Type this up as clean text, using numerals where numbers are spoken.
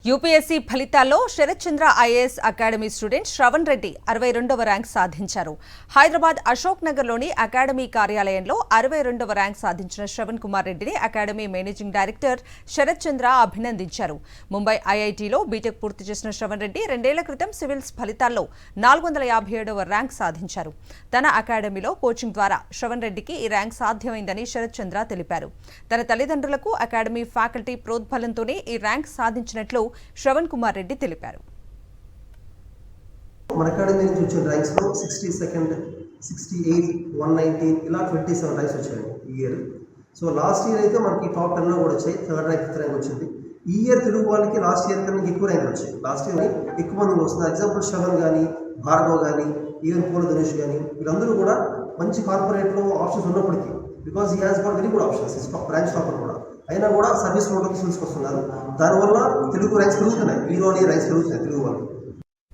UPSC ఫలితాల్లో Sharath Chandra IAS academy student Shravan Reddy 62వ rank సాధించారు. హైదరాబాద్ అశోక్ నగర్లోని అకాడమీ కార్యాలయంలో 62వ ర్యాంక్ సాధించిన శ్రవణ్ కుమార్ రెడ్డిని అకాడమీ మేనేజింగ్ డైరెక్టర్ శరత్ చంద్ర అభినందించారు. ముంబై ఐఐటీలో బీటెక్ పూర్తి చేసిన శ్రవణ్ రెడ్డి 2 ఏళ్ల క్రితం సివిల్స్ ఫలితాల్లో 457వ ర్యాంక్ సాధించారు. తన అకాడమీలో కోచింగ్ ద్వారా శ్రవణ్ రెడ్డికి ఈ ర్యాంక్ సాధ్యమైందని శరత్ చంద్ర తెలిపారు. తన తల్లిదండ్రులకు అకాడమీ ఫ్యాకల్టీ ప్రోద్బలంతోనే ఈ ర్యాంక్ సాధించినట్లు శ్రవణ్ కుమార్ రెడ్డి తెలిపారు. మన అకాడమీ నుంచి వచ్చిన ర్యాంక్స్ లో 62nd, 68, 119 ఇలా 27 ర్యాంక్స్ వచ్చాయి ఈ ఇయర్. సో లాస్ట్ ఇయర్ అయితే మనకి టాప్ 10 లో కూడా వచ్చాయి. 3rd ర్యాంక్, 5th ర్యాంక్ వచ్చింది. ఈ ఇయర్ తెలుగు వాళ్ళకి లాస్ట్ ఇయర్ కన్నా ఎక్కువ ర్యాంక్ వచ్చాయి. లాస్ట్ ఇయర్ ఎక్కువ మంది వస్తున్నారు. ఎగ్జాంపుల్ శ్రవణ్ కానీ, భార్గవ్ కానీ, ఈవెన్ పూల ధనుష్ కానీ వీళ్ళందరూ కూడా మంచి కార్పొరేట్లో ఆప్షన్స్ ఉన్నప్పటికీ because he has got very good options, branch topper కూడా అయినా కూడా సర్వీస్ మోడల్కి తీసుకొస్తున్నారు. దానివల్ల తెలుగు ర్యాంక్స్ పెరుగుతున్నాయి. ఈరోజు ర్యాంక్స్ పెరుగుతున్నాయి తెలుగు వాళ్ళు.